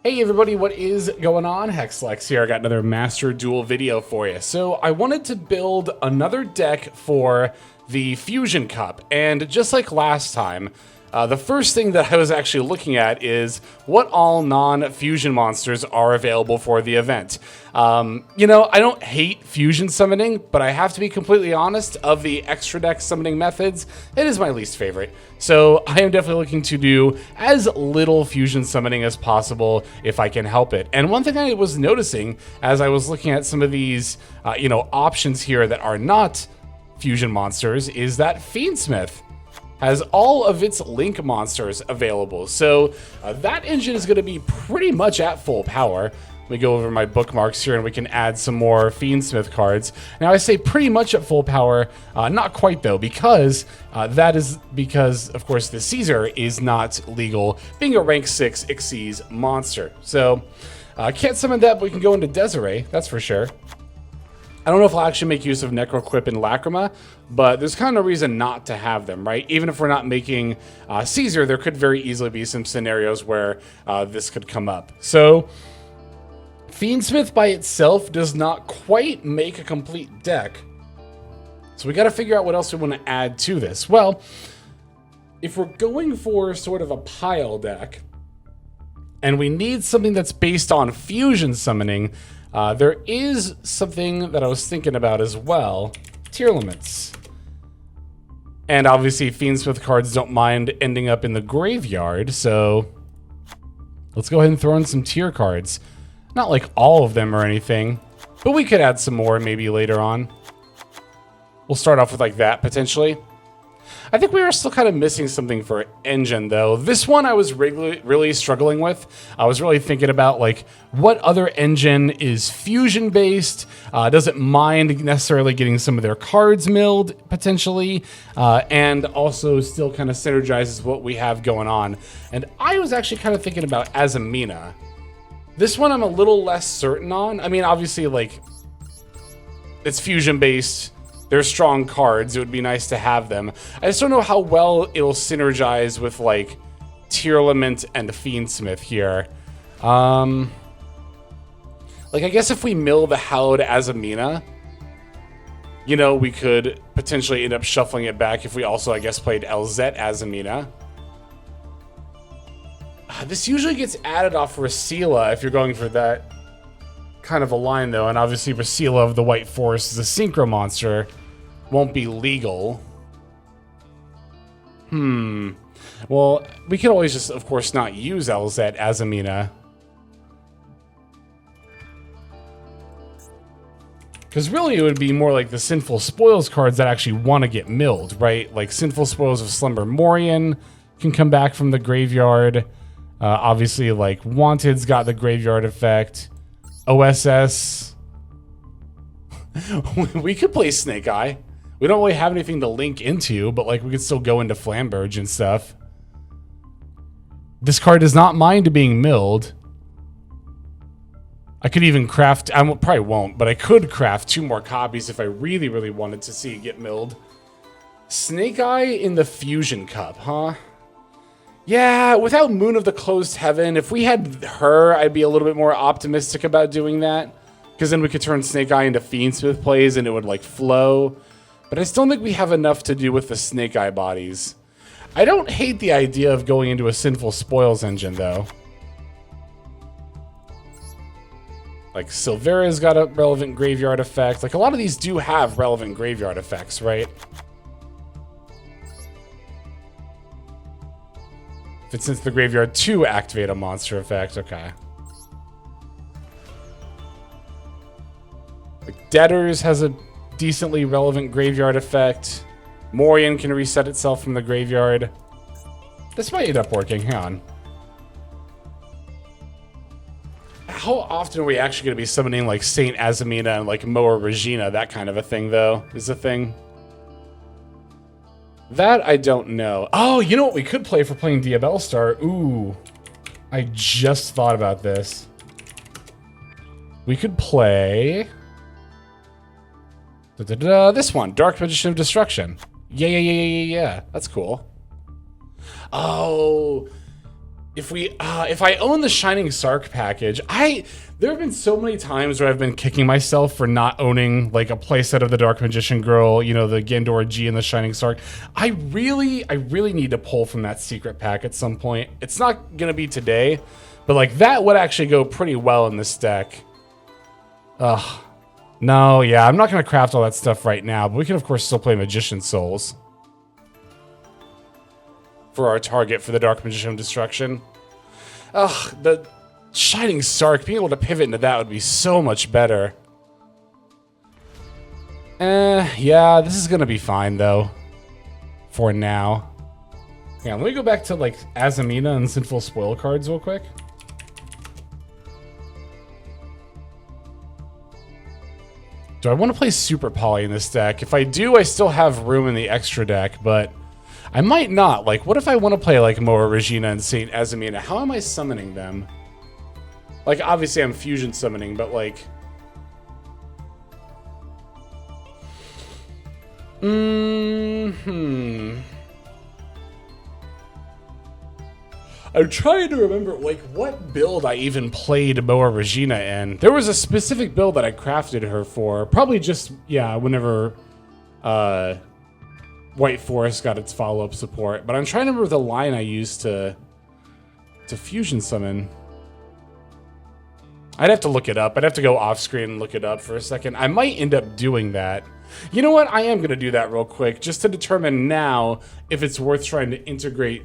Hey everybody, what is going on? Hexlex here. I got another Master Duel video for you. So I wanted to build another deck for the Fusion Cup, and just like last time, the first thing that I was actually looking at is what all non-fusion monsters are available for the event. You know, I don't hate fusion summoning, but I have to be completely honest, of the extra deck summoning methods, it is my least favorite. So I am definitely looking to do as little fusion summoning as possible if I can help it. And one thing I was noticing as I was looking at some of these, you know, options here that are not fusion monsters is that Fiendsmith has all of its Link monsters available. So that engine is going to be pretty much at full power. Let me go over my bookmarks here and we can add some more Fiendsmith cards. Now I say pretty much at full power, not quite though, because that is because, of course, the Caesar is not legal, being a rank 6 Xyz monster. So can't summon that, but we can go into Desiree, that's for sure. I don't know if I'll actually make use of Necroquip and Lacrima, but there's kind of no reason not to have them, right? Even if we're not making Caesar, there could very easily be some scenarios where this could come up. So Fiendsmith by itself does not quite make a complete deck. So we got to figure out what else we want to add to this. Well, if we're going for sort of a pile deck, and we need something that's based on fusion summoning, there is something that I was thinking about as well. Tearlaments. And obviously Fiendsmith cards don't mind ending up in the graveyard, so let's go ahead and throw in some tier cards. Not like all of them or anything, but we could add some more maybe later on. We'll start off with like that potentially. I think we are still kind of missing something for engine though. This one I was really struggling with. I was really thinking about like what other engine is fusion based, doesn't mind necessarily getting some of their cards milled potentially, and also still kind of synergizes what we have going on. And I was actually kind of thinking about Azamina. This one I'm a little less certain on. I mean, obviously like it's fusion based. They're strong cards. It would be nice to have them. I just don't know how well it'll synergize with like Tearlament and Fiendsmith here. Like I guess if we mill the Hallowed Azamina, you know, we could potentially end up shuffling it back if we also, I guess, played Elzet Azamina. This usually gets added off Rasila if you're going for that kind of a line though, and obviously Rasila of the White Forest is a synchro monster, won't be legal. Well, we could always just, of course, not use Elzet Azamina. Because really it would be more like the Sinful Spoils cards that actually want to get milled, right? Like Sinful Spoils of Slumber Morion can come back from the graveyard. Obviously, like Wanted's got the graveyard effect. OSS. We could play Snake Eye. We don't really have anything to link into, but like we could still go into Flamberge and stuff. This card does not mind being milled. I could even craft, I probably won't, but I could craft 2 more copies if I really, really wanted to see it get milled. Snake Eye in the Fusion Cup, huh? Yeah, without Moon of the Closed Heaven, if we had her, I'd be a little bit more optimistic about doing that. Because then we could turn Snake Eye into Fiendsmith plays and it would like flow. But I still don't think we have enough to do with the Snake Eye bodies. I don't hate the idea of going into a Sinful Spoils engine though. Like Silvera's got a relevant graveyard effect. Like a lot of these do have relevant graveyard effects, right? If it's into the graveyard to activate a monster effect, okay. Like Debtors has a decently relevant graveyard effect. Morion can reset itself from the graveyard. This might end up working, hang on. How often are we actually going to be summoning like Saint Azamina and like Moa Regina, that kind of a thing though, is a thing? That I don't know. Oh, you know what we could play for playing Diabellstar? Ooh, I just thought about this. We could play this one, Dark Magician of Destruction. Yeah. That's cool. Oh, if I own the Shining Sark package, there have been so many times where I've been kicking myself for not owning like a playset of the Dark Magician Girl, you know, the Gandora G and the Shining Sark. I really need to pull from that secret pack at some point. It's not gonna be today, but like that would actually go pretty well in this deck. Ugh. No, yeah, I'm not gonna craft all that stuff right now, but we can of course still play Magician Souls for our target for the Dark Magician of Destruction. Ugh, the Shining Sark, being able to pivot into that would be so much better. Yeah, this is gonna be fine though. For now. Yeah, let me go back to like Azamina and Sinful Spoil cards real quick. Do I want to play Super Poly in this deck? If I do, I still have room in the extra deck, but I might not. Like, what if I want to play like Moa Regina and Saint Azamina? How am I summoning them? Like, obviously I'm fusion summoning, but like... I'm trying to remember, like, what build I even played Moa Regina in. There was a specific build that I crafted her for. Probably just, yeah, whenever White Forest got its follow-up support. But I'm trying to remember the line I used to fusion summon. I'd have to look it up. I'd have to go off-screen and look it up for a second. I might end up doing that. You know what? I am going to do that real quick, just to determine now if it's worth trying to integrate,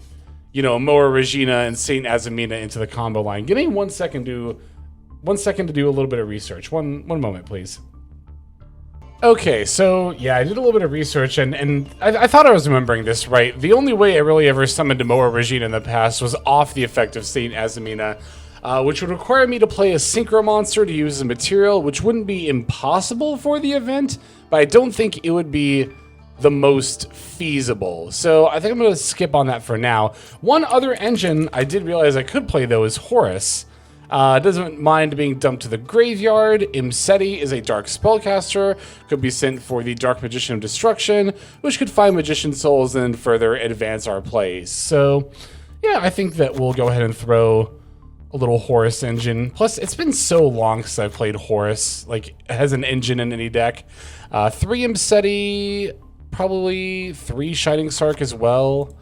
you know, Moa Regina and Saint Azamina into the combo line. Give me 1 second to do a little bit of research. One moment, please. Okay, so yeah, I did a little bit of research, and I thought I was remembering this right. The only way I really ever summoned a Moa Regina in the past was off the effect of Saint Azamina, which would require me to play a Synchro monster to use as a material, which wouldn't be impossible for the event, but I don't think it would be the most feasible. So I think I'm going to skip on that for now. One other engine I did realize I could play, though, is Horus. Doesn't mind being dumped to the graveyard. Imseti is a dark spellcaster, could be sent for the Dark Magician of Destruction, which could find Magician Souls and further advance our plays. So, yeah, I think that we'll go ahead and throw a little Horus engine. Plus, it's been so long since I've played Horus, like, it has an engine in any deck. 3 Imseti, probably 3 Shining Sark as well.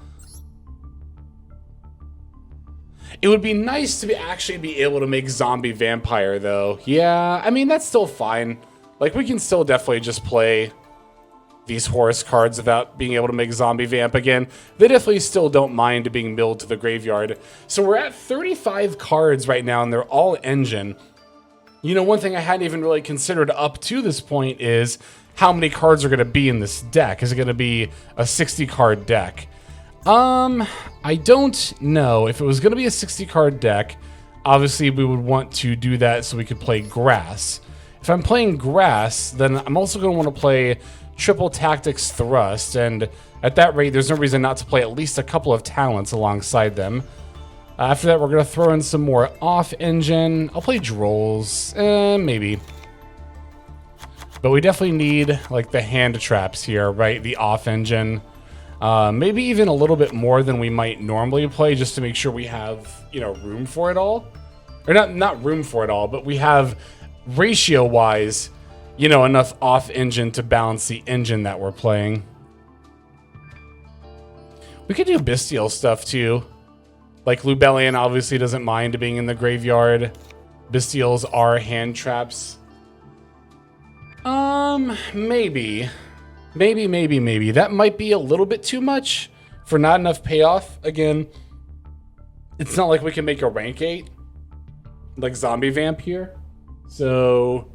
It would be nice to actually be able to make Zombie Vampire, though. Yeah, I mean, that's still fine. Like, we can still definitely just play these Horus cards without being able to make Zombie Vamp again. They definitely still don't mind being milled to the graveyard. So we're at 35 cards right now, and they're all engine. You know, one thing I hadn't even really considered up to this point is how many cards are going to be in this deck. Is it going to be a 60-card deck? I don't know. If it was going to be a 60-card deck, obviously we would want to do that so we could play Grass. If I'm playing Grass, then I'm also going to want to play Triple Tactics Thrust, and at that rate, there's no reason not to play at least a couple of talents alongside them. After that, we're going to throw in some more off-engine. I'll play Drolls, maybe. But we definitely need, like, the hand traps here, right? The off-engine. Maybe even a little bit more than we might normally play, just to make sure we have, you know, room for it all. Or not room for it all, but we have, ratio-wise, you know, enough off-engine to balance the engine that we're playing. We could do bestial stuff, too. Like, Lubellion obviously doesn't mind being in the graveyard. Bestials are hand traps. Maybe. Maybe. That might be a little bit too much for not enough payoff. Again, it's not like we can make a rank 8 like Zombie Vamp here. So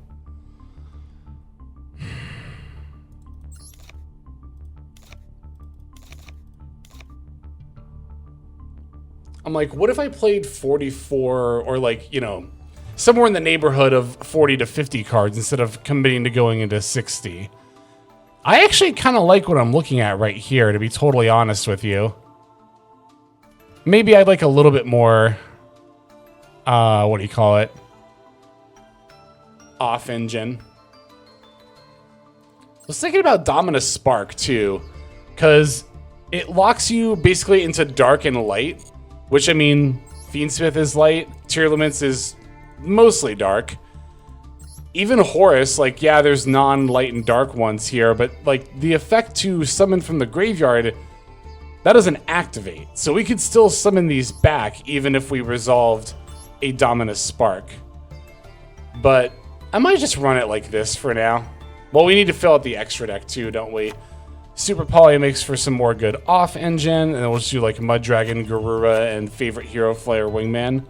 I'm like, what if I played 44 or like, you know, somewhere in the neighborhood of 40 to 50 cards instead of committing to going into 60? I actually kind of like what I'm looking at right here, to be totally honest with you. Maybe I'd like a little bit more, what do you call it? Off-engine. I was thinking about Dominus Spark, too, because it locks you basically into dark and light, which, I mean, Fiendsmith is light. Tearlaments is mostly dark. Even Horus, like, yeah, there's non-light and dark ones here, but, like, the effect to summon from the graveyard, that doesn't activate. So we could still summon these back, even if we resolved a Dominus Spark. But I might just run it like this for now. Well, we need to fill out the extra deck, too, don't we? Super Poly makes for some more good off-engine, and then we'll just do, like, Mud Dragon, Garura, and Favorite Hero Flare Wingman.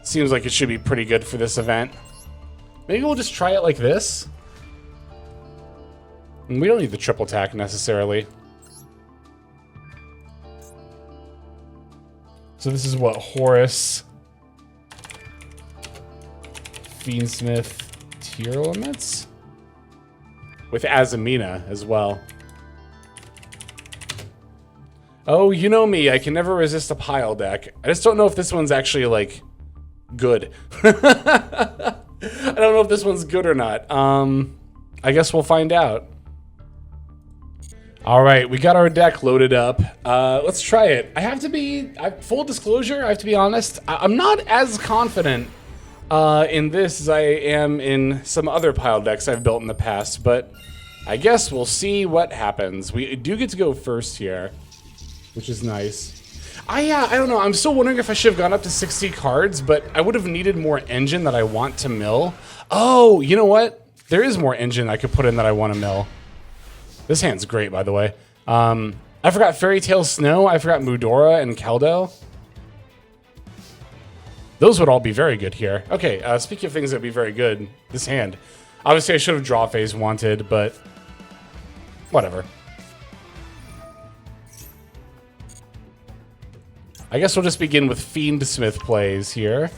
Seems like it should be pretty good for this event. Maybe we'll just try it like this. And we don't need the triple attack necessarily. So this is what, Horus, Fiendsmith, Tearlaments? With Azamina as well. Oh, you know me, I can never resist a pile deck. I just don't know if this one's actually, like, good. I don't know if this one's good or not. I guess we'll find out. All right, we got our deck loaded up. Let's try it. I have to be, full disclosure, I have to be honest. I'm not as confident in this as I am in some other pile decks I've built in the past, but I guess we'll see what happens. We do get to go first here, which is nice. I don't know. I'm still wondering if I should have gone up to 60 cards, but I would have needed more engine that I want to mill. Oh, you know what? There is more engine I could put in that I want to mill. This hand's great, by the way. I forgot Fairy Tale Snow. I forgot Mudora and Keldo. Those would all be very good here. Okay, speaking of things that would be very good, this hand. Obviously, I should have draw phase wanted, but whatever. I guess we'll just begin with Fiendsmith plays here.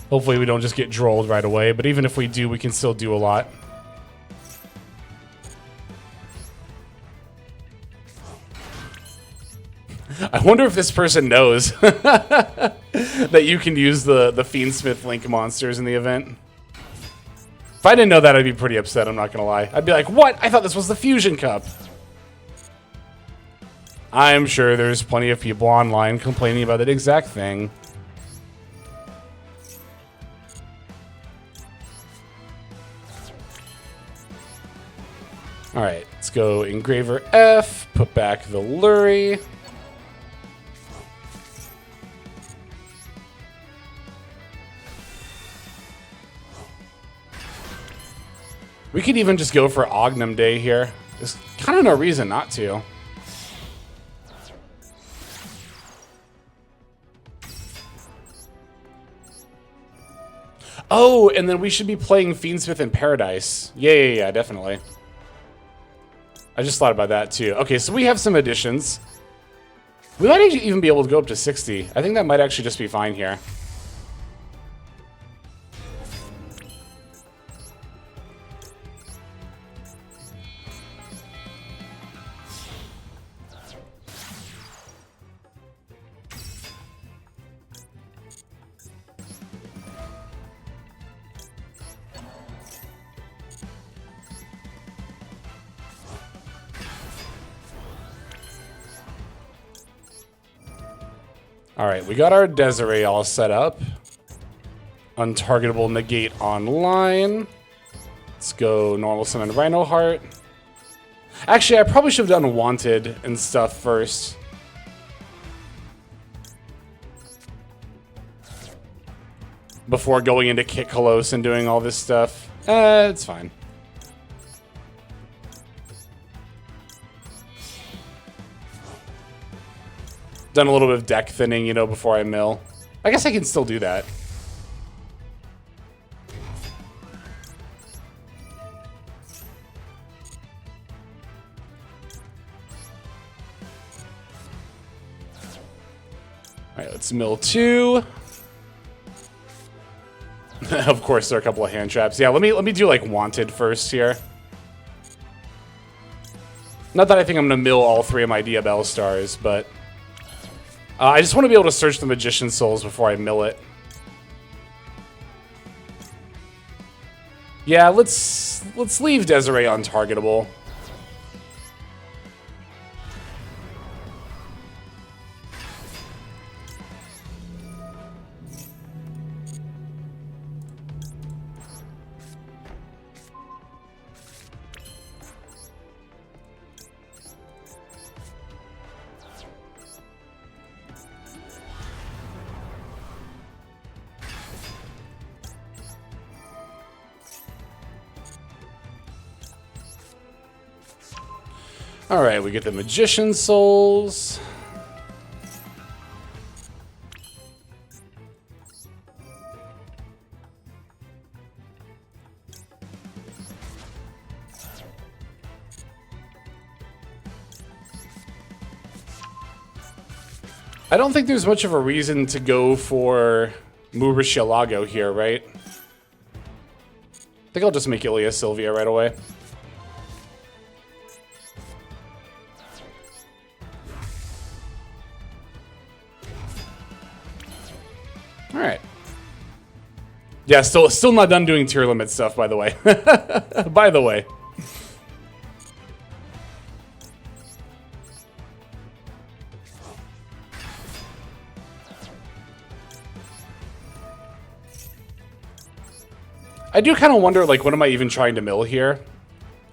Hopefully we don't just get drolled right away, but even if we do, we can still do a lot. I wonder if this person knows that you can use the Fiendsmith Link monsters in the event. If I didn't know that, I'd be pretty upset, I'm not gonna lie. I'd be like, what? I thought this was the Fusion Cup. I'm sure there's plenty of people online complaining about that exact thing. Alright, let's go Engraver F, put back the Lurie. We could even just go for Ognum Day here. There's kind of no reason not to. Oh, and then we should be playing Fiendsmith in Paradise. Yeah, definitely. I just thought about that too. Okay, so we have some additions. We might actually even be able to go up to 60. I think that might actually just be fine here. Alright, we got our Desiree all set up. Untargetable Negate online. Let's go normal summon Rhino Heart. Actually, I probably should have done Wanted and stuff first. Before going into Kit Kolos and doing all this stuff. It's fine. Done a little bit of deck thinning, you know, before I mill. I guess I can still do that. Alright, let's mill 2. Of course, there are a couple of hand traps. Yeah, let me do like Wanted first here. Not that I think I'm gonna mill all 3 of my Diabell stars, but I just want to be able to search the Magician's Souls before I mill it. Yeah, let's leave Desiree untargetable. All right, we get the Magician Souls. I don't think there's much of a reason to go for Murcielago here, right? I think I'll just make Ilia Sylvia right away. Alright. Yeah, still not done doing Tearlaments stuff, by the way. By the way. I do kind of wonder, like, what am I even trying to mill here?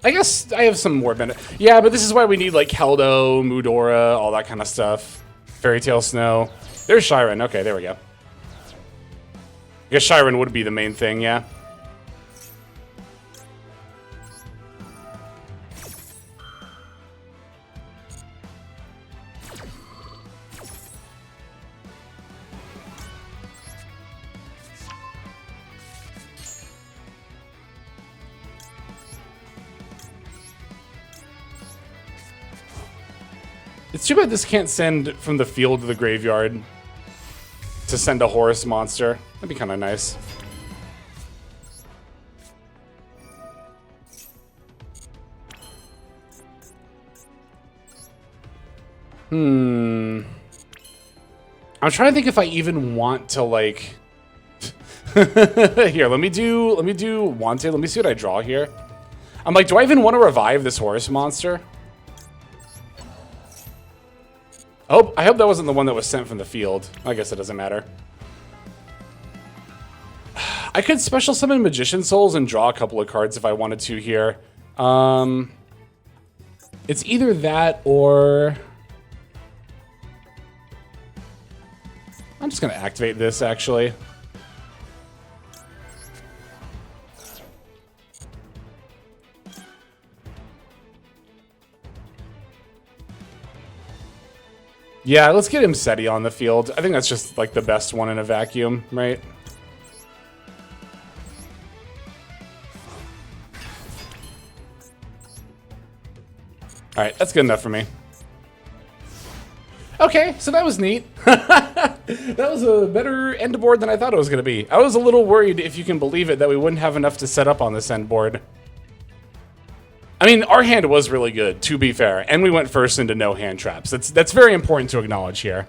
I guess I have some more benefit. Yeah, but this is why we need, like, Keldo, Mudora, all that kind of stuff. Fairy Tail Snow. There's Shiren. Okay, there we go. I guess Shiren would be the main thing, yeah. It's too bad this can't send from the field to the graveyard to send a Horus monster. That'd be kind of nice. I'm trying to think if I even want to, like... Here, let me do Wanted. Let me see what I draw here. I'm like, do I even want to revive this Horus monster? I hope that wasn't the one that was sent from the field. I guess it doesn't matter. I could special summon Magician Souls and draw a couple of cards if I wanted to here. It's either that or... I'm just going to activate this, actually. Yeah, let's get Imseti on the field. I think that's just, like, the best one in a vacuum, right? Alright, that's good enough for me. Okay, so that was neat. That was a better end board than I thought it was going to be. I was a little worried, if you can believe it, that we wouldn't have enough to set up on this end board. I mean, our hand was really good, to be fair, and we went first into no hand traps. That's very important to acknowledge here.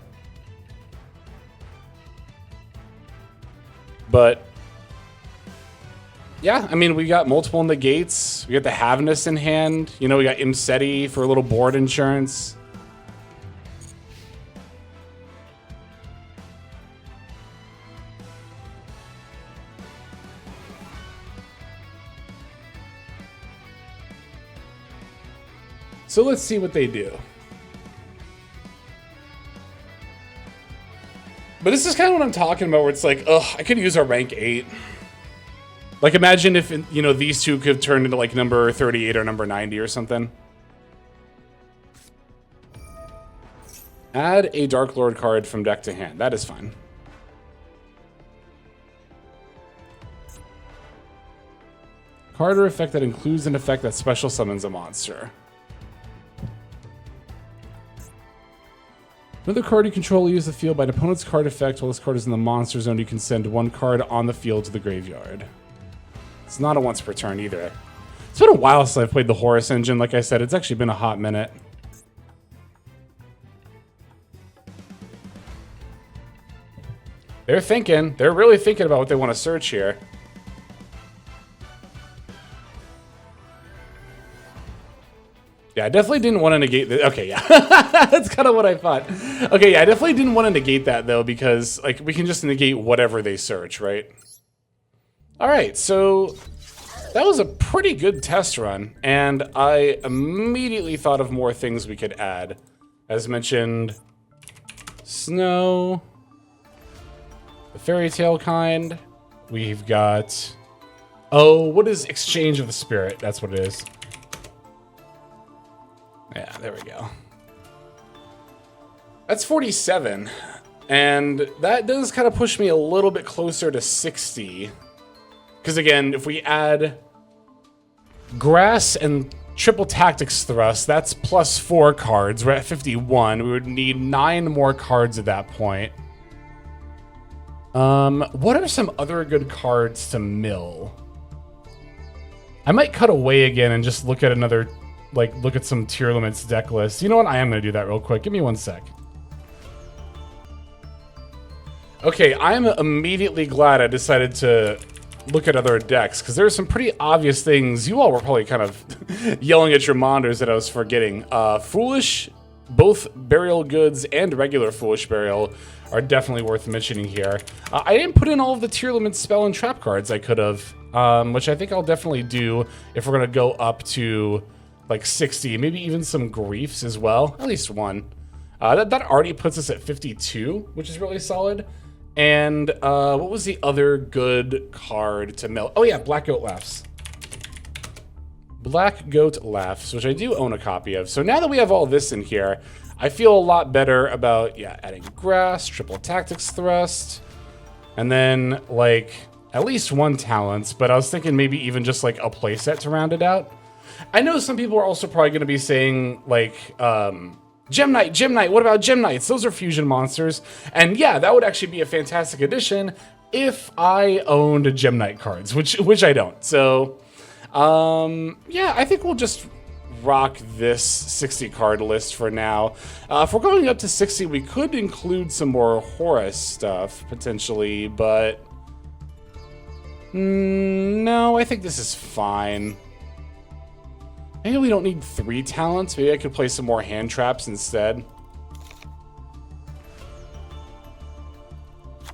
But, yeah, I mean, we got multiple negates. We got the Havnus in hand. You know, we got Imseti for a little board insurance. So let's see what they do. But this is kind of what I'm talking about, where it's like, ugh, I could use a rank 8. Like, imagine if, you know, these two could turn into, like, number 38 or number 90 or something. Add a Dark Lord card from deck to hand. That is fine. Card or effect that includes an effect that special summons a monster. Another card you control will use the field by an opponent's card effect. While this card is in the monster zone, you can send one card on the field to the graveyard. It's not a once per turn either. It's been a while since I've played the Horus engine. Like I said, it's actually been a hot minute. They're thinking. They're really thinking about what they want to search here. Yeah, I definitely didn't want to negate the... Okay, yeah. That's kind of what I thought. Okay, yeah, I definitely didn't want to negate that, though, because, like, we can just negate whatever they search, right? All right, so that was a pretty good test run, and I immediately thought of more things we could add. As mentioned, Snow, the Fairy Tale kind. We've got... Oh, what is Exchange of the Spirit? That's what it is. Yeah, there we go. That's 47. And that does kind of push me a little bit closer to 60. Because again, if we add grass and triple tactics thrust, that's plus 4 cards. We're at 51. We would need 9 more cards at that point. What are some other good cards to mill? I might cut away again and just look at another, like, look at some Tearlaments deck list. You know what? I am going to do that real quick. Give me 1 sec. Okay, I'm immediately glad I decided to look at other decks, because there are some pretty obvious things. You all were probably kind of yelling at your monitors that I was forgetting. Foolish, both Burial Goods and regular Foolish Burial are definitely worth mentioning here. I didn't put in all of the Tearlaments spell and trap cards I could have, which I think I'll definitely do if we're going to go up to like 60, maybe even some Griefs as well, at least one. That already puts us at 52, which is really solid. And what was the other good card to mill? Oh yeah, Black Goat Laughs. Black Goat Laughs, which I do own a copy of. So now that we have all this in here, I feel a lot better about, yeah, adding grass, triple tactics thrust, and then like at least 1 talents, but I was thinking maybe even just like a playset to round it out. I know some people are also probably going to be saying like, Gem Knight, what about Gem Knights? Those are fusion monsters. And yeah, that would actually be a fantastic addition if I owned Gem Knight cards, which I don't. So, yeah, I think we'll just rock this 60 card list for now. If we're going up to 60, we could include some more Horus stuff, potentially, but no, I think this is fine. Maybe we don't need 3 talents. Maybe I could play some more hand traps instead.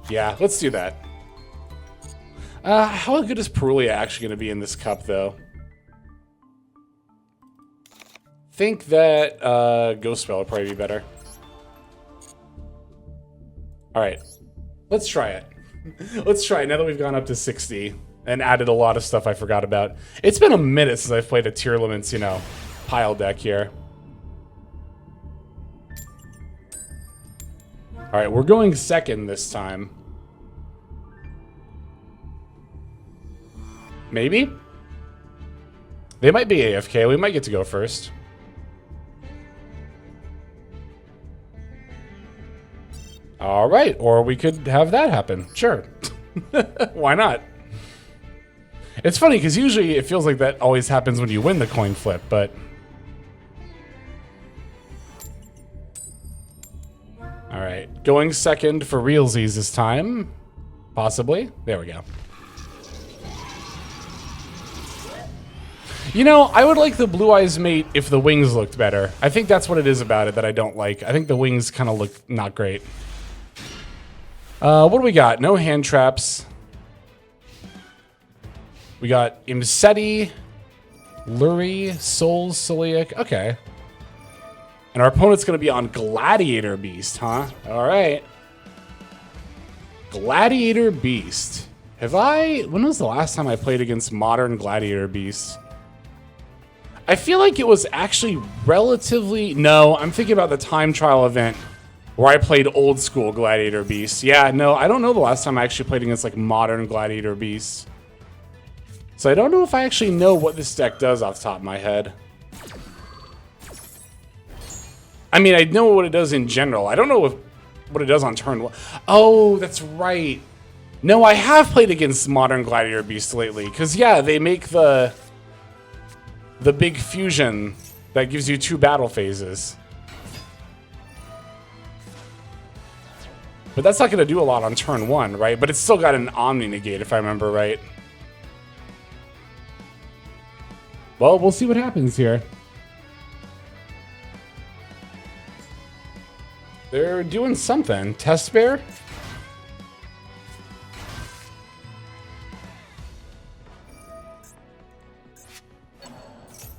Yeah, let's do that. How good is Perulia actually going to be in this cup, though? Think that Ghost Spell would probably be better. Alright, let's try it. Let's try it now that we've gone up to 60. And added a lot of stuff I forgot about. It's been a minute since I've played a Tearlaments, you know, pile deck here. Alright, we're going second this time. Maybe? They might be AFK. We might get to go first. Alright, or we could have that happen. Sure. Why not? It's funny, because usually it feels like that always happens when you win the coin flip, but... Alright, going second for realsies this time. Possibly. There we go. You know, I would like the Blue Eyes Mate if the wings looked better. I think that's what it is about it that I don't like. I think the wings kind of look not great. What do we got? No hand traps. We got Imseti, Lurie, Souls, Celiac. Okay. And our opponent's going to be on Gladiator Beast, huh? All right. Gladiator Beast. When was the last time I played against modern Gladiator Beast? I feel like it was actually relatively... No, I'm thinking about the time trial event where I played old school Gladiator Beast. Yeah, no, I don't know the last time I actually played against like modern Gladiator Beast. So I don't know if I actually know what this deck does off the top of my head. I mean, I know what it does in general. I don't know what it does on turn 1. Oh, that's right. No, I have played against modern Gladiator Beasts lately. Because, yeah, they make the big fusion that gives you 2 battle phases. But that's not going to do a lot on turn 1, right? But it's still got an Omni Negate, if I remember right. Well, we'll see what happens here. They're doing something. Test Bear?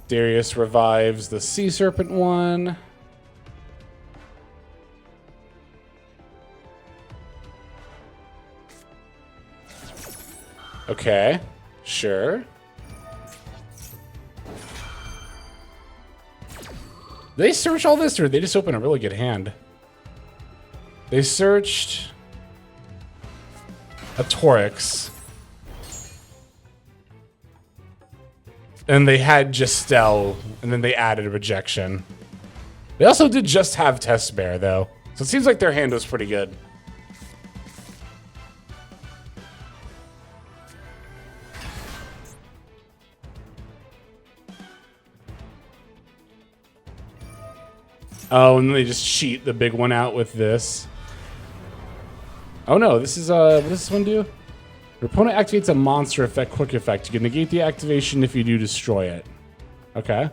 Darius revives the Sea Serpent one. Okay, sure. Did they search all this, or did they just open a really good hand? They searched a Torix. And they had Gestel, and then they added a Rejection. They also did just have Test Bear, though. So it seems like their hand was pretty good. Oh, and then they just cheat the big one out with this. Oh no, this is, what does this one do? Your opponent activates a monster effect, quick effect. You can negate the activation if you do destroy it. Okay.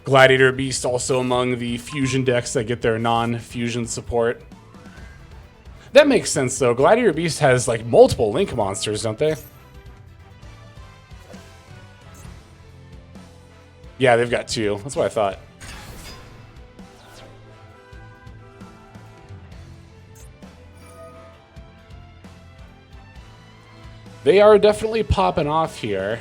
Gladiator Beast also among the fusion decks that get their non-fusion support. That makes sense though. Gladiator Beast has like multiple Link monsters, don't they? Yeah, they've got two. That's what I thought. They are definitely popping off here.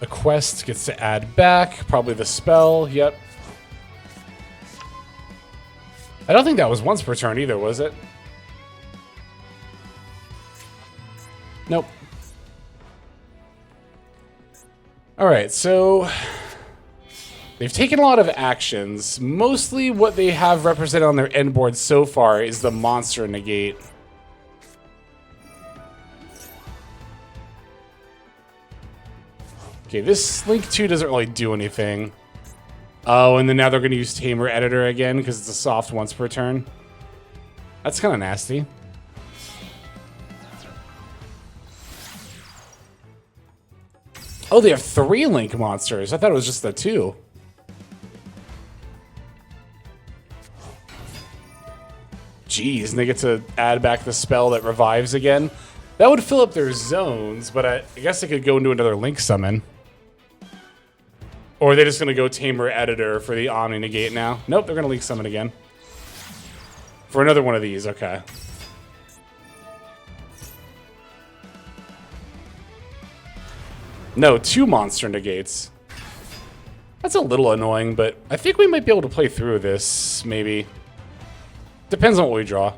A quest gets to add back. Probably the spell. Yep. I don't think that was once per turn either, was it? Nope. Alright, so they've taken a lot of actions. Mostly what they have represented on their end board so far is the monster negate. Okay, this Link 2 doesn't really do anything. Oh, and then now they're going to use Tamer Editor again because it's a soft once per turn. That's kind of nasty. Oh, they have 3 Link monsters. I thought it was just the 2. Jeez, and they get to add back the spell that revives again. That would fill up their zones, but I guess they could go into another Link summon. Or are they just going to go Tamer Editor for the Omni Negate now? Nope, they're going to Link summon again. For another one of these, okay. No, 2 monster negates. That's a little annoying, but I think we might be able to play through this, maybe. Depends on what we draw.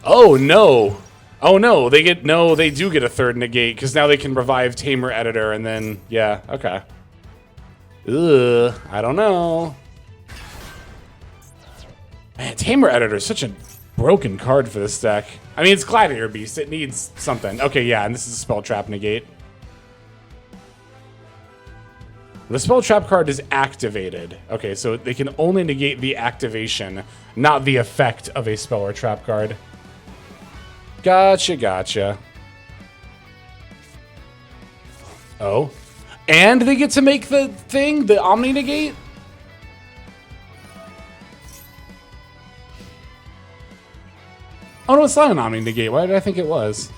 Oh, no. Oh, no, they do get a 3rd negate, because now they can revive Tamer Editor, and then, yeah, okay. Ugh, I don't know. Man, Tamer Editor is such a broken card for this deck. I mean, it's Gladiator Beast. It needs something. Okay, yeah, and this is a Spell Trap negate. The Spell Trap card is activated. Okay, so they can only negate the activation, not the effect of a Spell or Trap card. Gotcha, gotcha. Oh. And they get to make the thing, the Omni negate? Oh no, it's not an Omni negate. Why did I think it was?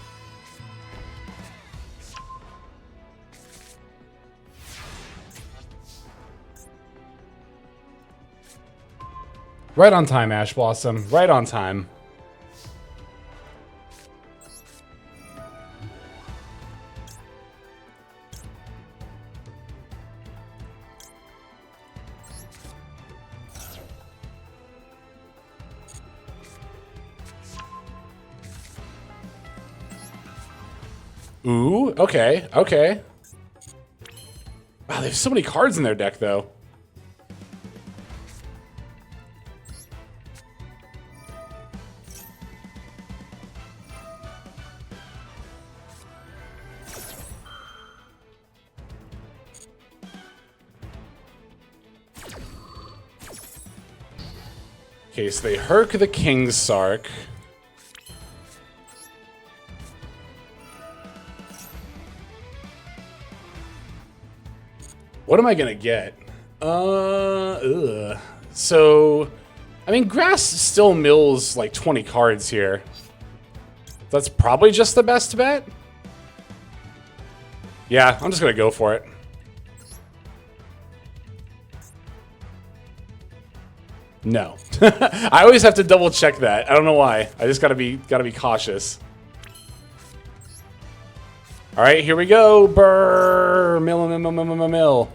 Right on time, Ash Blossom. Right on time. Ooh, okay, okay. Wow, they have so many cards in their deck, though. Okay, so they Herc the King's Sark. What am I gonna get? So, I mean, Grass still mills like 20 cards here. That's probably just the best bet. Yeah, I'm just gonna go for it. No. I always have to double check that. I don't know why. I just gotta be cautious. All right, here we go. Brrr, mill.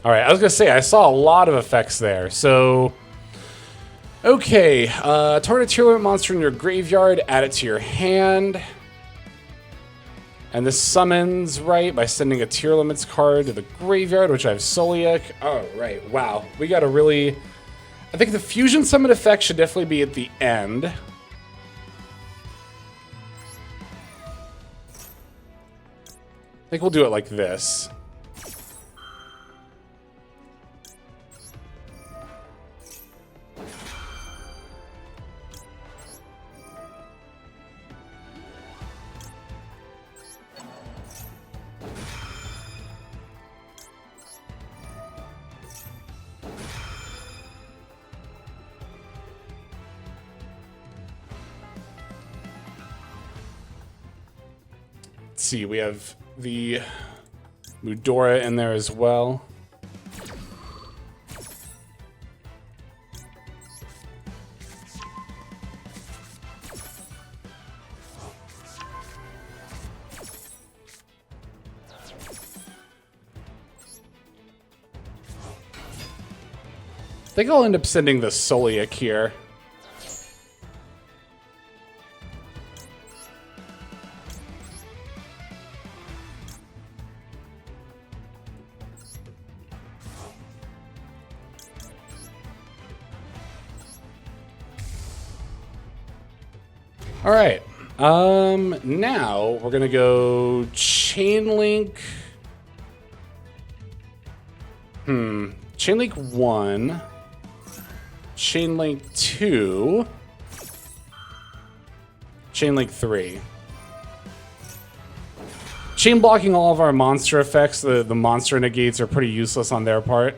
All right, I was gonna say I saw a lot of effects there. So, okay, target a Tearlaments monster in your graveyard, add it to your hand. And this summons, right, by sending a Tearlaments card to the graveyard, which I have Soliak. Oh, right, wow. We got a really... I think the fusion summon effect should definitely be at the end. I think we'll do it like this. Let's see, we have the Mudora in there as well. I think I'll end up sending the Soliak here. All right. Now we're gonna go Chain Link. Chain Link 1, Chain Link 2, Chain Link 3. Chain blocking all of our monster effects. The monster negates are pretty useless on their part.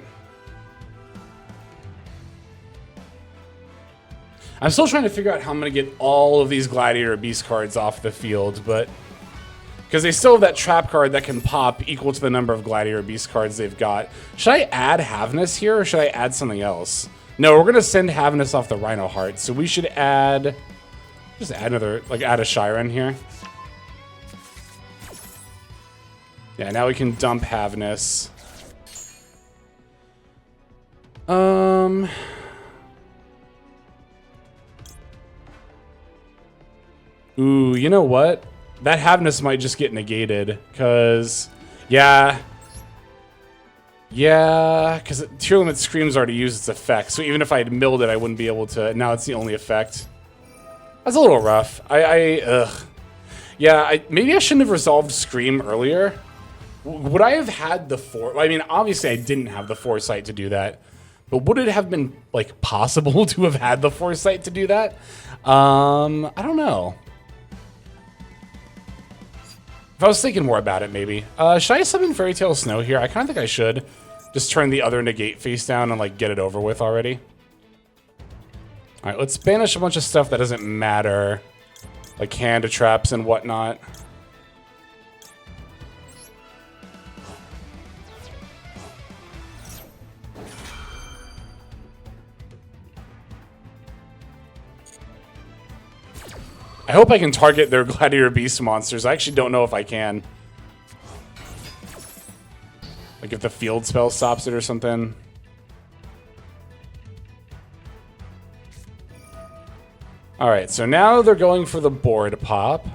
I'm still trying to figure out how I'm going to get all of these Gladiator Beast cards off the field, but... because they still have that trap card that can pop equal to the number of Gladiator Beast cards they've got. Should I add Havness here, or should I add something else? No, we're going to send Havness off the Rhino Heart, so we should add... just add another... like, add a Shiren here. Yeah, now we can dump Havness. Ooh, you know what? That Havness might just get negated, because... yeah, because Tearlaments Scream's already used its effect, so even if I had milled it, I wouldn't be able to... now it's the only effect. That's a little rough. Ugh. Yeah, maybe I shouldn't have resolved Scream earlier. Would I have had the I mean, obviously I didn't have the foresight to do that, but would it have been, like, possible to have had the foresight to do that? I don't know. If I was thinking more about it, maybe. Should I summon Fairy Tale Snow here? I kind of think I should. Just turn the other negate face down and, like, get it over with already. Alright, let's banish a bunch of stuff that doesn't matter. Like hand traps and whatnot. I hope I can target their Gladiator Beast monsters. I actually don't know if I can. Like if the field spell stops it or something. Alright, so now they're going for the board pop.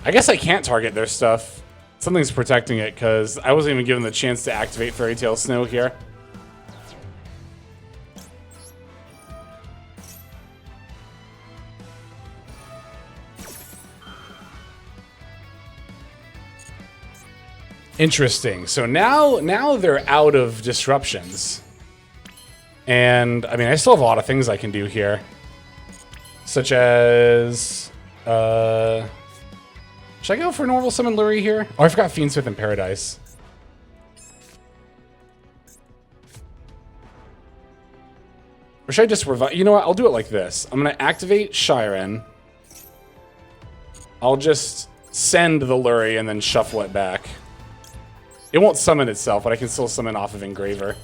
I guess I can't target their stuff. Something's protecting it because I wasn't even given the chance to activate Fairy Tale Snow here. Interesting. So now they're out of disruptions. And, I mean, I still have a lot of things I can do here. Such as... should I go for normal summon Lurie here? Oh, I forgot Fiendsmith in Paradise. Or should I just revive? You know what? I'll do it like this. I'm going to activate Shiren. I'll just send the Lurie and then shuffle it back. It won't summon itself, but I can still summon off of Engraver.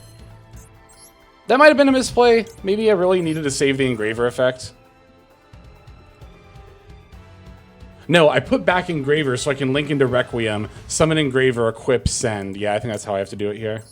That might have been a misplay. Maybe I really needed to save the Engraver effect. No, I put back Engraver so I can link into Requiem, summon Engraver, equip, send. Yeah, I think that's how I have to do it here.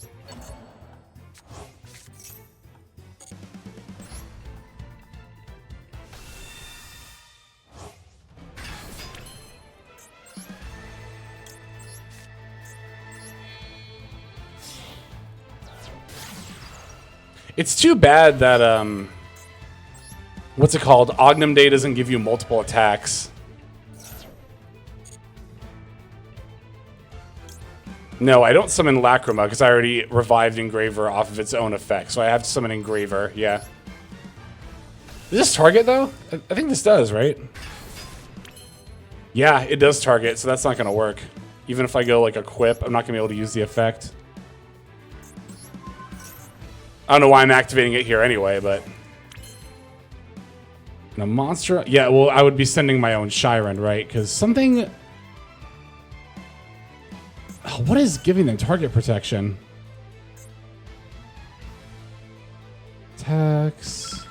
It's too bad that, what's it called? Ognum Day doesn't give you multiple attacks. No, I don't summon Lacrima because I already revived Engraver off of its own effect, so I have to summon Engraver, yeah. Does this target, though? I think this does, right? Yeah, it does target, so that's not going to work. Even if I go, like, equip, I'm not going to be able to use the effect. I don't know why I'm activating it here anyway, but... And a monster... Yeah, well, I would be sending my own Shiren, right? Because something... Oh, what is giving them target protection? Attacks...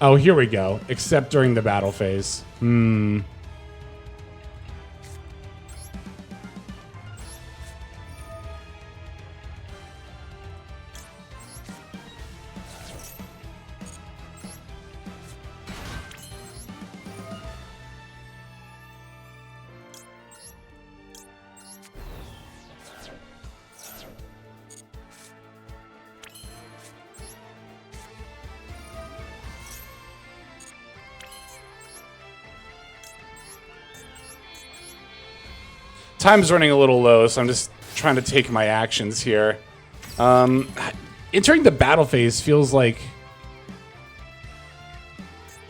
Oh, here we go. Except during the battle phase. Time's running a little low, so I'm just trying to take my actions here. Entering the battle phase feels like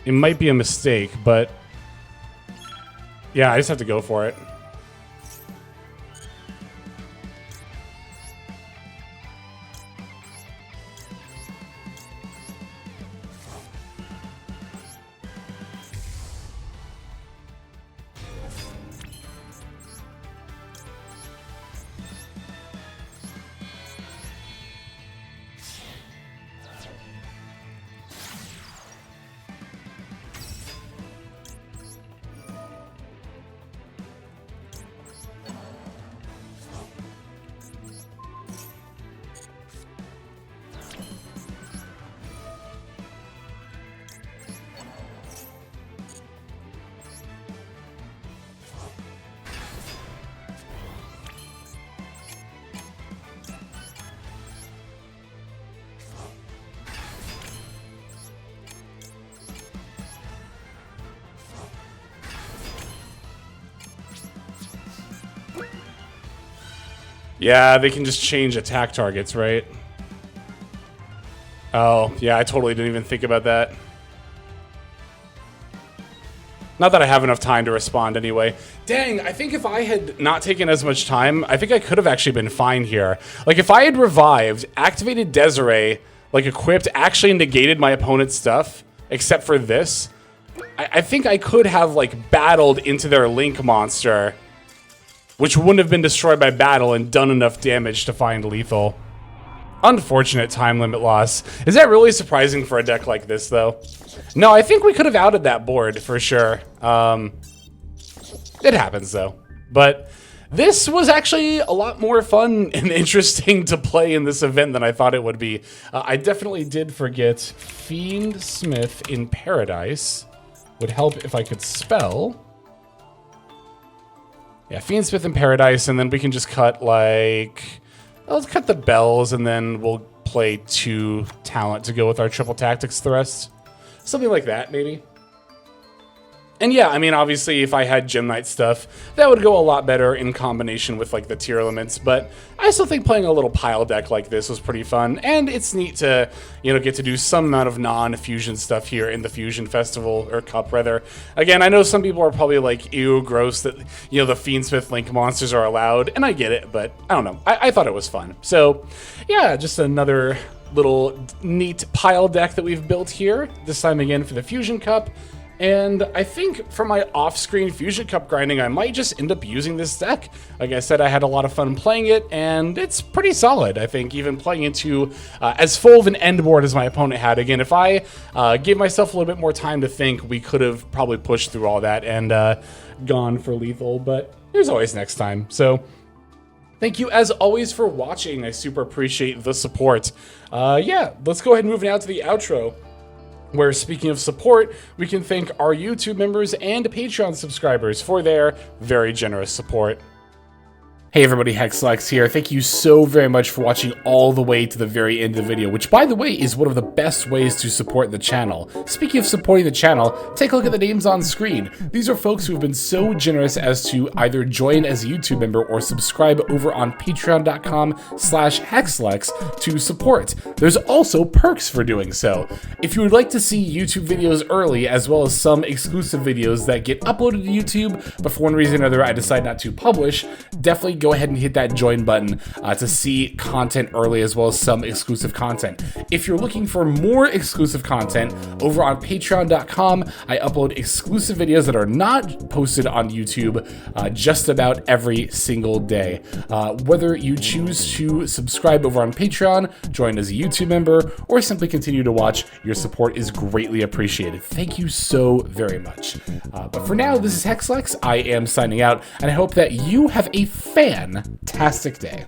it might be a mistake, but yeah, I just have to go for it. Yeah, they can just change attack targets, right? Oh, yeah, I totally didn't even think about that. Not that I have enough time to respond anyway. Dang, I think if I had not taken as much time, I think I could have actually been fine here. Like, if I had revived, activated Desiree, like, equipped, actually negated my opponent's stuff, except for this, I think I could have, like, battled into their Link monster, which wouldn't have been destroyed by battle and done enough damage to find lethal. Unfortunate time limit loss. Is that really surprising for a deck like this, though? No, I think we could have outed that board, for sure. It happens, though. But this was actually a lot more fun and interesting to play in this event than I thought it would be. I definitely did forget Fiendsmith in Paradise. Would help if I could spell. Yeah, Fiendsmith in Paradise, and then we can just cut, like... Let's cut the bells, and then we'll play 2 talent to go with our triple tactics thrust. Something like that, maybe. And yeah, I mean, obviously, if I had Gem Knight stuff, that would go a lot better in combination with, like, the Tearlaments, but I still think playing a little pile deck like this was pretty fun, and it's neat to, you know, get to do some amount of non-fusion stuff here in the Fusion Festival, or Cup, rather. Again, I know some people are probably like, ew, gross that, you know, the Fiendsmith Link monsters are allowed, and I get it, but I don't know. I thought it was fun. So, yeah, just another little neat pile deck that we've built here, this time again for the Fusion Cup. And I think for my off-screen Fusion Cup grinding, I might just end up using this deck. Like I said, I had a lot of fun playing it, and it's pretty solid. I think even playing into as full of an end board as my opponent had. Again, if I gave myself a little bit more time to think, we could have probably pushed through all that and gone for lethal, but there's always next time. So thank you as always for watching. I super appreciate the support. Yeah, let's go ahead and move now to the outro, where, speaking of support, we can thank our YouTube members and Patreon subscribers for their very generous support. Hey everybody, Hexlex here. Thank you so very much for watching all the way to the very end of the video, which, by the way, is one of the best ways to support the channel. Speaking of supporting the channel, take a look at the names on screen. These are folks who have been so generous as to either join as a YouTube member or subscribe over on patreon.com/Hexlex to support. There's also perks for doing so. If you would like to see YouTube videos early, as well as some exclusive videos that get uploaded to YouTube, but for one reason or another I decide not to publish, definitely go ahead and hit that join button to see content early, as well as some exclusive content. If you're looking for more exclusive content, over on patreon.com, I upload exclusive videos that are not posted on YouTube just about every single day. Whether you choose to subscribe over on Patreon, join as a YouTube member, or simply continue to watch, your support is greatly appreciated. Thank you so very much. But for now, this is Hexlex. I am signing out, and I hope that you have a fantastic day.